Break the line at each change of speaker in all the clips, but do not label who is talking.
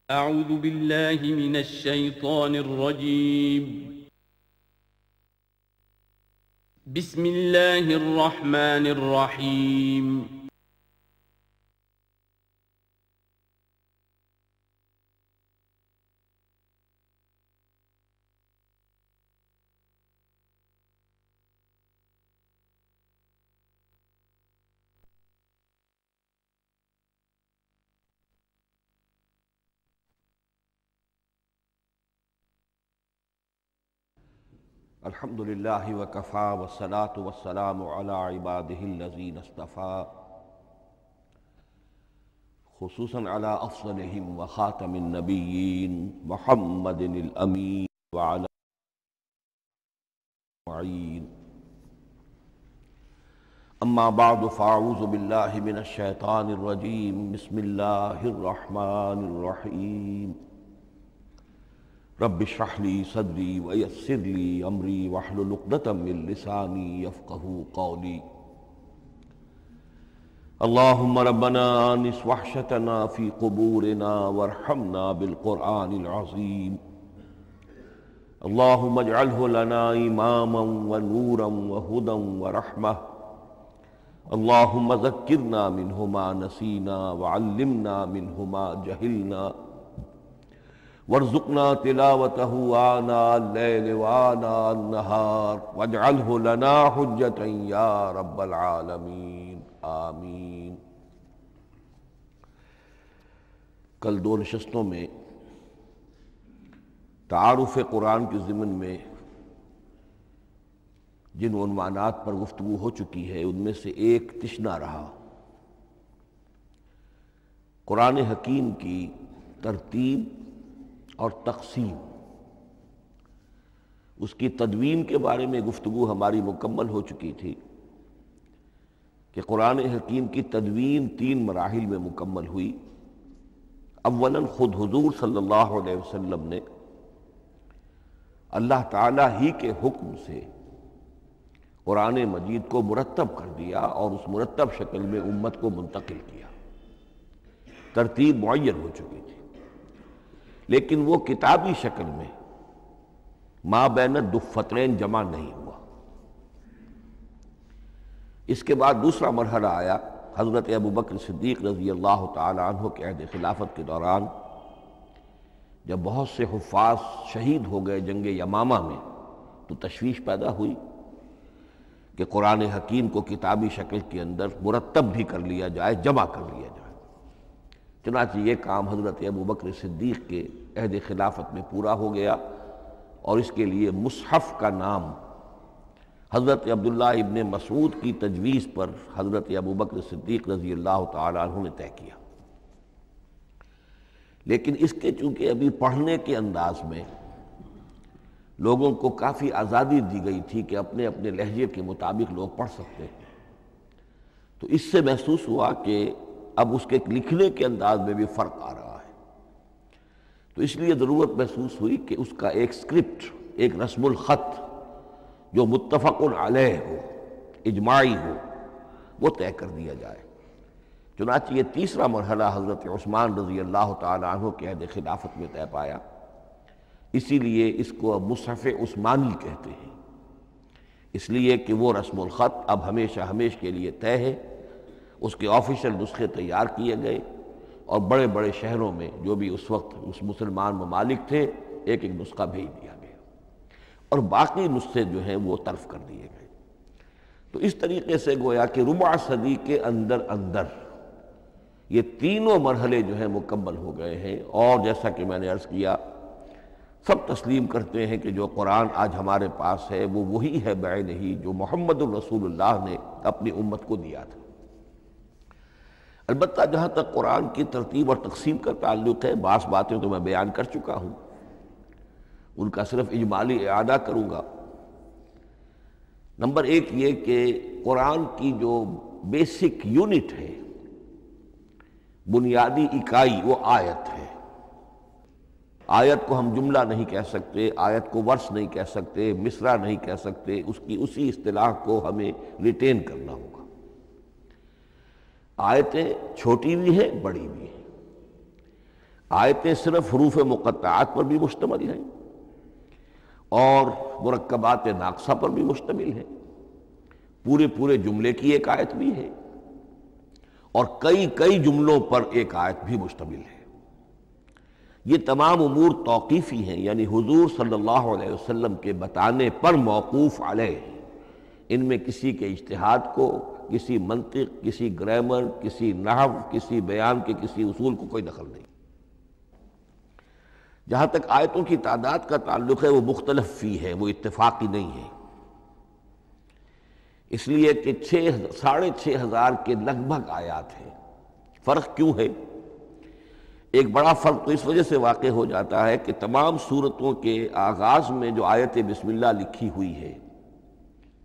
أعوذ بالله من الشيطان الرجيم. بسم الله الرحمن الرحيم.
الحمد للہ وکفیٰ والصلاة والسلام علی عبادہ الذین اصطفیٰ خصوصاً علی افضلہم وخاتم النبیین محمد الامین وعلی معین. اما بعد فاعوذ باللہ من الشیطان الرجیم. بسم اللہ الرحمن الرحیم. رب اشرح لی صدری ویسر لی امری واحلل عقدۃ من لسانی یفقہوا قولی. اللہم ربنا آنس وحشتنا فی قبورنا وارحمنا بالقرآن العظیم. اللہم اجعلہ لنا اماما ونورا وہدی ورحمہ. اللہم ذکرنا منہ ما نسینا وعلمنا منہ ما جہلنا وارزقنا تلاوتہ آناء اللیل وآناء النہار واجعلہ لنا حجتا یا رب العالمین آمین. کل دو نشستوں میں تعارف قرآن کے ضمن میں جن عنوانات پر گفتگو ہو چکی ہے ان میں سے ایک تشنا رہا قرآن حکیم کی ترتیب اور تقسیم. اس کی تدوین کے بارے میں گفتگو ہماری مکمل ہو چکی تھی کہ قرآن حکیم کی تدوین 3 مراحل میں مکمل ہوئی. اولاً خود حضور صلی اللہ علیہ وسلم نے اللہ تعالیٰ ہی کے حکم سے قرآن مجید کو مرتب کر دیا اور اس مرتب شکل میں امت کو منتقل کیا. ترتیب معین ہو چکی تھی لیکن وہ کتابی شکل میں ما بین الدفترین جمع نہیں ہوا. اس کے بعد دوسرا مرحلہ آیا حضرت ابوبکر صدیق رضی اللہ تعالی عنہ کے عہد خلافت کے دوران، جب بہت سے حفاظ شہید ہو گئے جنگ یمامہ میں تو تشویش پیدا ہوئی کہ قرآن حکیم کو کتابی شکل کے اندر مرتب بھی کر لیا جائے، جمع کر لیا جائے. چنانچہ یہ کام حضرت ابوبکر صدیق کے عہد خلافت میں پورا ہو گیا اور اس کے لیے مصحف کا نام حضرت عبداللہ ابن مسعود کی تجویز پر حضرت ابوبکر صدیق رضی اللہ تعالی عنہ نے طے کیا. لیکن اس کے چونکہ ابھی پڑھنے کے انداز میں لوگوں کو کافی آزادی دی گئی تھی کہ اپنے اپنے لہجے کے مطابق لوگ پڑھ سکتے ہیں، تو اس سے محسوس ہوا کہ اب اس کے لکھنے کے انداز میں بھی فرق آ رہا ہے. تو اس لیے ضرورت محسوس ہوئی کہ اس کا ایک سکرپٹ، ایک رسم الخط جو متفق علیہ ہو، اجماعی ہو، وہ طے کر دیا جائے. چنانچہ یہ تیسرا مرحلہ حضرت عثمان رضی اللہ تعالی عنہ کے عہد خلافت میں طے پایا. اسی لیے اس کو اب مصحف عثمانی کہتے ہیں، اس لیے کہ وہ رسم الخط اب ہمیشہ ہمیش کے لیے طے ہے. اس کے آفیشل نسخے تیار کیے گئے اور بڑے بڑے شہروں میں جو بھی اس وقت اس مسلمان ممالک تھے ایک ایک نسخہ بھیج دیا گیا اور باقی نسخے جو ہیں وہ طرف کر دیے گئے. تو اس طریقے سے گویا کہ ربع صدی کے اندر یہ تینوں مرحلے جو ہیں مکمل ہو گئے ہیں. اور جیسا کہ میں نے عرض کیا، سب تسلیم کرتے ہیں کہ جو قرآن آج ہمارے پاس ہے وہ وہی ہے بعینہ جو محمد الرسول اللہ نے اپنی امت کو دیا تھا. البتہ جہاں تک قرآن کی ترتیب اور تقسیم کا تعلق ہے، بعض باتیں تو میں بیان کر چکا ہوں، ان کا صرف اجمالی اعادہ کروں گا. نمبر 1 یہ کہ قرآن کی جو بیسک یونٹ ہے، بنیادی اکائی، وہ آیت ہے. آیت کو ہم جملہ نہیں کہہ سکتے، آیت کو ورس نہیں کہہ سکتے، مصرع نہیں کہہ سکتے، اس کی اسی اصطلاح کو ہمیں ریٹین کرنا ہوگا. آیتیں چھوٹی بھی ہیں، بڑی بھی ہیں. آیتیں صرف حروف مقطعات پر بھی مشتمل ہیں اور مرکبات ناقصہ پر بھی مشتمل ہیں، پورے جملے کی ایک آیت بھی ہے اور کئی جملوں پر ایک آیت بھی مشتمل ہے۔ یہ تمام امور توقیفی ہیں، یعنی حضور صلی اللہ علیہ وسلم کے بتانے پر موقوف علیہ، ان میں کسی کے اجتہاد کو، کسی منطق، کسی گرامر، کسی نحو، کسی بیان کے کسی اصول کو کوئی دخل نہیں۔ جہاں تک آیتوں کی تعداد کا تعلق ہے وہ مختلف فی ہے، وہ اتفاقی نہیں ہے، اس لیے کہ 6,500 کے لگ بھگ آیات ہیں۔ فرق کیوں ہے؟ ایک بڑا فرق تو اس وجہ سے واقع ہو جاتا ہے کہ تمام سورتوں کے آغاز میں جو آیت بسم اللہ لکھی ہوئی ہے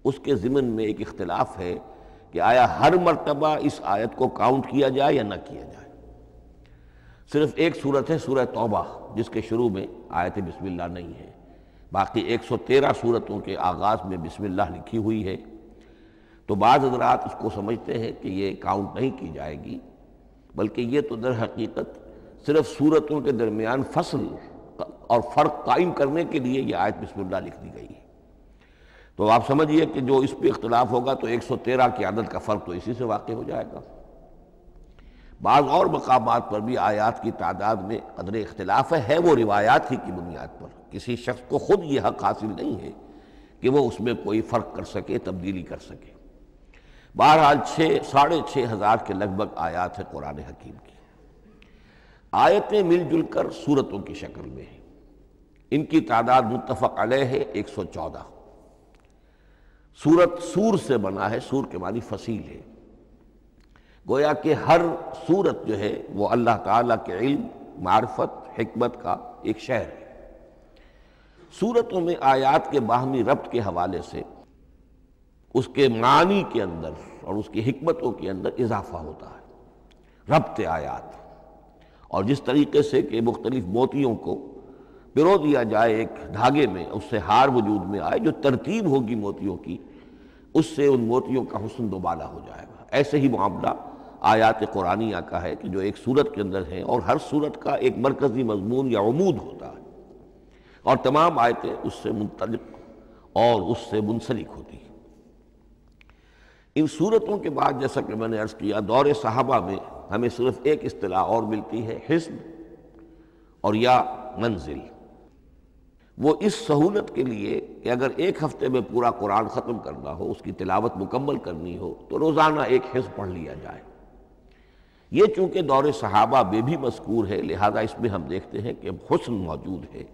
اس کے ضمن میں ایک اختلاف ہے کہ آیا ہر مرتبہ اس آیت کو کاؤنٹ کیا جائے یا نہ کیا جائے۔ صرف ایک سورت ہے سورہ توبہ جس کے شروع میں آیت بسم اللہ نہیں ہے، باقی 113 سورتوں کے آغاز میں بسم اللہ لکھی ہوئی ہے، تو بعض حضرات اس کو سمجھتے ہیں کہ یہ کاؤنٹ نہیں کی جائے گی، بلکہ یہ تو در حقیقت صرف سورتوں کے درمیان فصل اور فرق قائم کرنے کے لیے یہ آیت بسم اللہ لکھ دی گئی ہے۔ تو آپ سمجھیے کہ جو اس پہ اختلاف ہوگا تو 113 کی عدد کا فرق تو اسی سے واقع ہو جائے گا۔ بعض اور مقامات پر بھی آیات کی تعداد میں قدر اختلاف ہے وہ روایات ہی کی بنیاد پر، کسی شخص کو خود یہ حق حاصل نہیں ہے کہ وہ اس میں کوئی فرق کر سکے، تبدیلی کر سکے۔ بہرحال 6,500 کے لگ بھگ آیات ہیں قرآن حکیم کی۔ آیتیں مل جل کر سورتوں کی شکل میں ہیں، ان کی تعداد متفق علیہ ہے 114۔ سورت سور سے بنا ہے، سور کے معنی فصیل ہے، گویا کہ ہر سورت جو ہے وہ اللہ تعالیٰ کے علم، معرفت، حکمت کا ایک شہر ہے۔ سورتوں میں آیات کے باہمی ربط کے حوالے سے اس کے معنی کے اندر اور اس کی حکمتوں کے اندر اضافہ ہوتا ہے، ربط آیات، اور جس طریقے سے کہ مختلف موتیوں کو پرو دیا جائے ایک دھاگے میں، اس سے ہار وجود میں آئے، جو ترتیب ہوگی موتیوں کی اس سے ان موتیوں کا حسن دوبالا ہو جائے گا۔ ایسے ہی معاملہ آیات قرآنیہ کا ہے کہ جو ایک سورت کے اندر ہیں اور ہر سورت کا ایک مرکزی مضمون یا عمود ہوتا ہے اور تمام آیتیں اس سے منطلق اور اس سے منسلک ہوتی ہیں۔ ان سورتوں کے بعد جیسا کہ میں نے عرض کیا، دور صحابہ میں ہمیں صرف ایک اصطلاح اور ملتی ہے، حزب اور یا منزل۔ وہ اس سہولت کے لیے کہ اگر ایک ہفتے میں پورا قرآن ختم کرنا ہو، اس کی تلاوت مکمل کرنی ہو تو روزانہ ایک حزب پڑھ لیا جائے۔ یہ چونکہ دور صحابہ میں بھی مذکور ہے، لہذا اس میں ہم دیکھتے ہیں کہ حسن موجود ہے،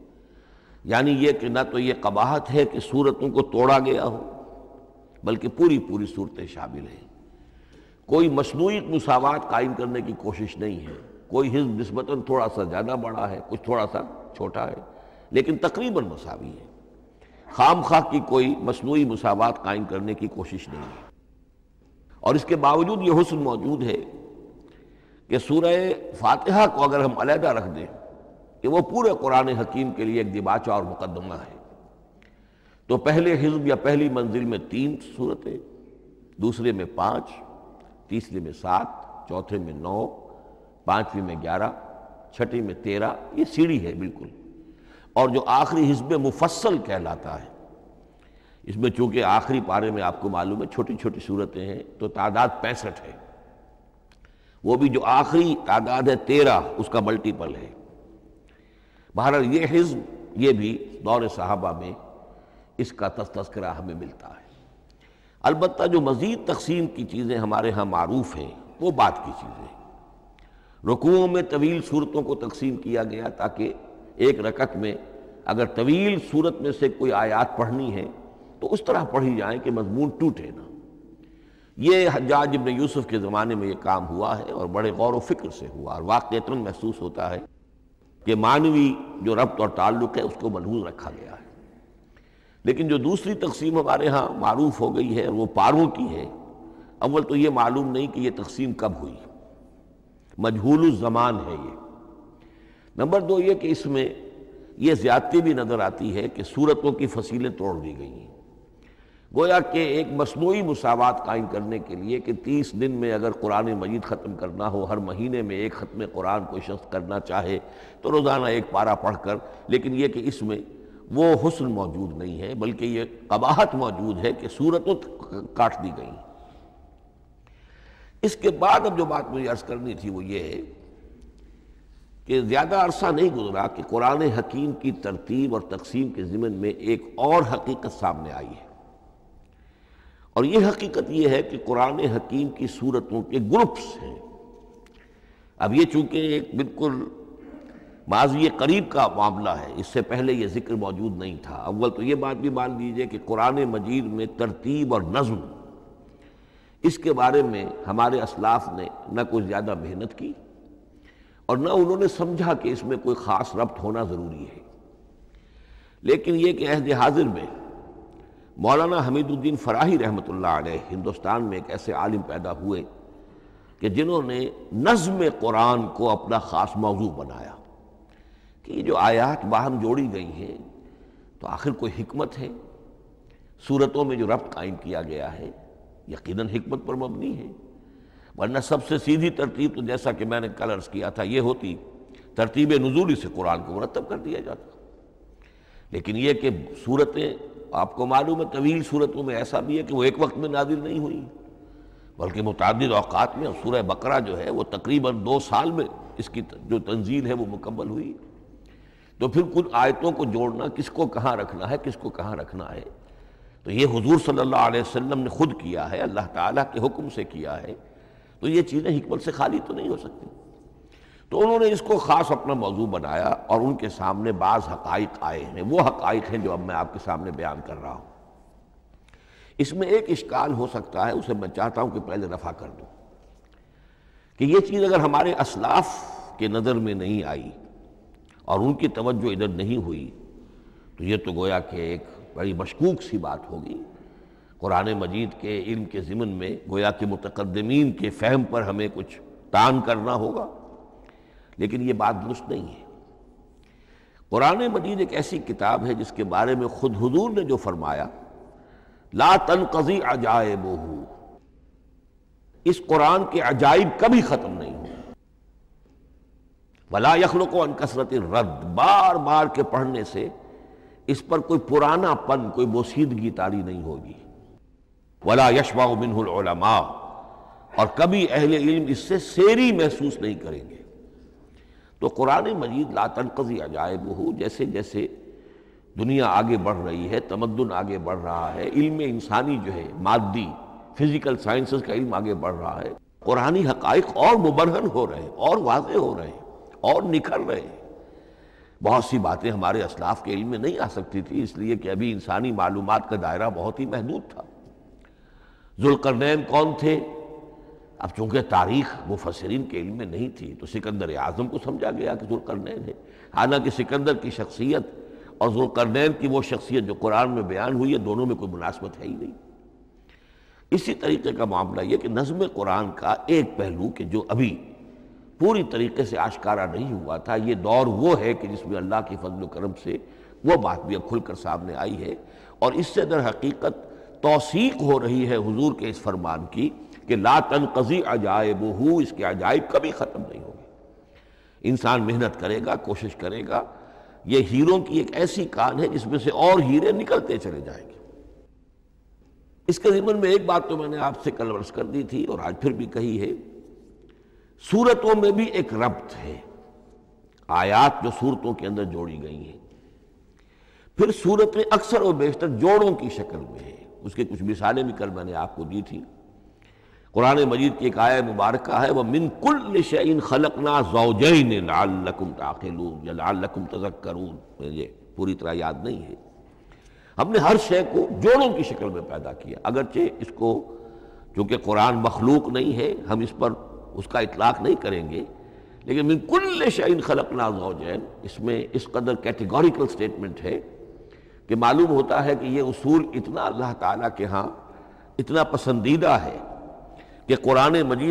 یعنی یہ کہ نہ تو یہ قباحت ہے کہ سورتوں کو توڑا گیا ہو، بلکہ پوری صورتیں شامل ہیں۔ کوئی مصنوعی مساوات قائم کرنے کی کوشش نہیں ہے، کوئی حزب نسبتاً تھوڑا سا زیادہ بڑا ہے، کچھ تھوڑا سا چھوٹا ہے، لیکن تقریباً مساوی ہے۔ خام خواہ کی کوئی مصنوعی مساوات قائم کرنے کی کوشش نہیں ہے، اور اس کے باوجود یہ حسن موجود ہے کہ سورہ فاتحہ کو اگر ہم علیحدہ رکھ دیں کہ وہ پورے قرآن حکیم کے لیے ایک دباچہ اور مقدمہ ہے، تو پہلے حزب یا پہلی منزل میں 3 سورتیں، دوسرے میں 5، تیسرے میں 7، چوتھے میں 9، پانچویں میں 11، چھٹی میں 13، یہ سیڑھی ہے بالکل۔ اور جو آخری حزب مفصل کہلاتا ہے، اس میں چونکہ آخری پارے میں آپ کو معلوم ہے چھوٹی صورتیں ہیں تو تعداد 65 ہے، وہ بھی جو آخری تعداد ہے 13 اس کا ملٹیپل ہے۔ بہرحال یہ حزب یہ بھی دور صحابہ میں اس کا تذکرہ ہمیں ملتا ہے۔ البتہ جو مزید تقسیم کی چیزیں ہمارے ہاں معروف ہیں وہ بات کی چیزیں۔ رکوعوں میں طویل صورتوں کو تقسیم کیا گیا تاکہ ایک رکعت میں اگر طویل صورت میں سے کوئی آیات پڑھنی ہے تو اس طرح پڑھی جائیں کہ مضمون ٹوٹے نہ۔ یہ حجاج ابن یوسف کے زمانے میں یہ کام ہوا ہے اور بڑے غور و فکر سے ہوا، اور واقعتاً محسوس ہوتا ہے کہ معنوی جو ربط اور تعلق ہے اس کو ملحوظ رکھا گیا ہے۔ لیکن جو دوسری تقسیم ہمارے ہاں معروف ہو گئی ہے وہ پاروں کی ہے، اول تو یہ معلوم نہیں کہ یہ تقسیم کب ہوئی، مجہول الزمان ہے یہ۔ نمبر 2 یہ کہ اس میں یہ زیادتی بھی نظر آتی ہے کہ سورتوں کی فصیلیں توڑ دی گئی ہیں۔ گویا کہ ایک مصنوعی مساوات قائم کرنے کے لیے کہ 30 دن میں اگر قرآن مجید ختم کرنا ہو، ہر مہینے میں ایک ختم قرآن کوئی شخص کرنا چاہے تو روزانہ ایک پارہ پڑھ کر، لیکن یہ کہ اس میں وہ حسن موجود نہیں ہے، بلکہ یہ قباحت موجود ہے کہ صورتوں کاٹ دی گئی۔ اس کے بعد اب جو بات مجھے عرض کرنی تھی وہ یہ ہے کہ زیادہ عرصہ نہیں گزرا کہ قرآن حکیم کی ترتیب اور تقسیم کے ضمن میں ایک اور حقیقت سامنے آئی ہے، اور یہ حقیقت یہ ہے کہ قرآن حکیم کی سورتوں کے گروپس ہیں۔ اب یہ چونکہ ایک بالکل ماضی قریب کا معاملہ ہے، اس سے پہلے یہ ذکر موجود نہیں تھا۔ اول تو یہ بات بھی مان لیجئے کہ قرآن مجید میں ترتیب اور نظم، اس کے بارے میں ہمارے اسلاف نے نہ کوئی زیادہ محنت کی اور نہ انہوں نے سمجھا کہ اس میں کوئی خاص ربط ہونا ضروری ہے۔ لیکن یہ کہ عہد حاضر میں مولانا حمید الدین فراہی رحمۃ اللہ علیہ ہندوستان میں ایک ایسے عالم پیدا ہوئے کہ جنہوں نے نظم قرآن کو اپنا خاص موضوع بنایا کہ یہ جو آیات باہم جوڑی گئی ہیں تو آخر کوئی حکمت ہے، صورتوں میں جو ربط قائم کیا گیا ہے یقیناً حکمت پر مبنی ہے، ورنہ سب سے سیدھی ترتیب تو جیسا کہ میں نے کل عرض کیا تھا یہ ہوتی ترتیب نزولی سے قرآن کو مرتب کر دیا جاتا۔ لیکن یہ کہ صورتیں آپ کو معلوم ہے طویل صورتوں میں ایسا بھی ہے کہ وہ ایک وقت میں نازل نہیں ہوئی بلکہ متعدد اوقات میں، اور سورہ بقرہ جو ہے وہ تقریباً 2 سال میں اس کی جو تنزیل ہے وہ مکمل ہوئی۔ تو پھر کچھ آیتوں کو جوڑنا، کس کو کہاں رکھنا ہے، کس کو کہاں رکھنا ہے، تو یہ حضور صلی اللہ علیہ وسلم نے خود کیا ہے، اللہ تعالیٰ کے حکم سے کیا ہے، تو یہ چیزیں حکمت سے خالی تو نہیں ہو سکتی۔ تو انہوں نے اس کو خاص اپنا موضوع بنایا اور ان کے سامنے بعض حقائق آئے ہیں، وہ حقائق ہیں جو اب میں آپ کے سامنے بیان کر رہا ہوں۔ اس میں ایک اشکال ہو سکتا ہے، اسے میں چاہتا ہوں کہ پہلے رفع کر دوں کہ یہ چیز اگر ہمارے اسلاف کے نظر میں نہیں آئی اور ان کی توجہ ادھر نہیں ہوئی تو یہ تو گویا کہ ایک بڑی مشکوک سی بات ہوگی۔ قرآن مجید کے علم کے ضمن میں گویا کہ متقدمین کے فہم پر ہمیں کچھ تان کرنا ہوگا، لیکن یہ بات درست نہیں ہے۔ قرآن مجید ایک ایسی کتاب ہے جس کے بارے میں خود حضور نے جو فرمایا لا تنقضی عجائبہ، اس قرآن کے عجائب کبھی ختم نہیں ہوں، ولا یخلق عن کثرت الرد، بار بار کے پڑھنے سے اس پر کوئی پرانا پن، کوئی بوسیدگی طاری نہیں ہوگی، ولا یشبع منہ العلماء، اور کبھی اہل علم اس سے سیری محسوس نہیں کریں گے۔ تو قرآن مجید لا تنقضی عجائبہ، جیسے جیسے دنیا آگے بڑھ رہی ہے، تمدن آگے بڑھ رہا ہے، علم انسانی جو ہے مادی فزیکل سائنسز کا علم آگے بڑھ رہا ہے، قرآنی حقائق اور مبرہن ہو رہے ہیں، اور واضح ہو رہے ہیں، اور نکھر رہے ہیں۔ بہت سی باتیں ہمارے اسلاف کے علم میں نہیں آ سکتی تھی، اس لیے کہ ابھی انسانی معلومات کا دائرہ بہت ہی محدود تھا۔ ذوالقرنین کون تھے؟ اب چونکہ تاریخ مفسرین کے علم میں نہیں تھی تو سکندر اعظم کو سمجھا گیا کہ ذوالقرنین ہے، حالانکہ سکندر کی شخصیت اور ذوالقرنین کی وہ شخصیت جو قرآن میں بیان ہوئی ہے دونوں میں کوئی مناسبت ہے ہی نہیں۔ اسی طریقے کا معاملہ یہ کہ نظم قرآن کا ایک پہلو کہ جو ابھی پوری طریقے سے آشکارا نہیں ہوا تھا، یہ دور وہ ہے کہ جس میں اللہ کی فضل و کرم سے وہ بات بھی اب کھل کر سامنے آئی ہے، اور اس سے در حقیقت توثیق ہو رہی ہے حضور کے اس فرمان کی کہ لا تنقضی عجائبہ، اس کے عجائب کبھی ختم نہیں ہوں گے۔ انسان محنت کرے گا، کوشش کرے گا، یہ ہیروں کی ایک ایسی کان ہے جس میں سے اور ہیرے نکلتے چلے جائیں گے۔ اس کے ضمن میں ایک بات تو میں نے آپ سے کل عرض کر دی تھی اور آج پھر بھی کہی ہے، سورتوں میں بھی ایک ربط ہے، آیات جو سورتوں کے اندر جوڑی گئی ہیں، پھر سورتیں اکثر و بیشتر جوڑوں کی شکل میں ہیں۔ اس کے کچھ مثالیں بھی کل میں نے آپ کو دی تھی۔ قرآن مجید کی ایک آیہ مبارکہ ہے وَمِن كُلِّ شَيْءٍ خَلَقْنَا زَوْجَيْنِ لَعَلَّكُمْ تَعْقِلُونَ یا لَعَلَّكُمْ تَذَكَّرُونَ، مجھے پوری طرح یاد نہیں ہے۔ ہم نے ہر شے کو جوڑوں کی شکل میں پیدا کیا، اگرچہ اس کو چونکہ قرآن مخلوق نہیں ہے ہم اس پر اس کا اطلاق نہیں کریں گے، لیکن من کل شیء خلقنا زوجین، اس میں اس قدر کیٹیگوریکل سٹیٹمنٹ ہے کہ معلوم ہوتا ہے کہ یہ اصول اتنا اللہ تعالیٰ کے ہاں اتنا پسندیدہ ہے کہ قرآن مجید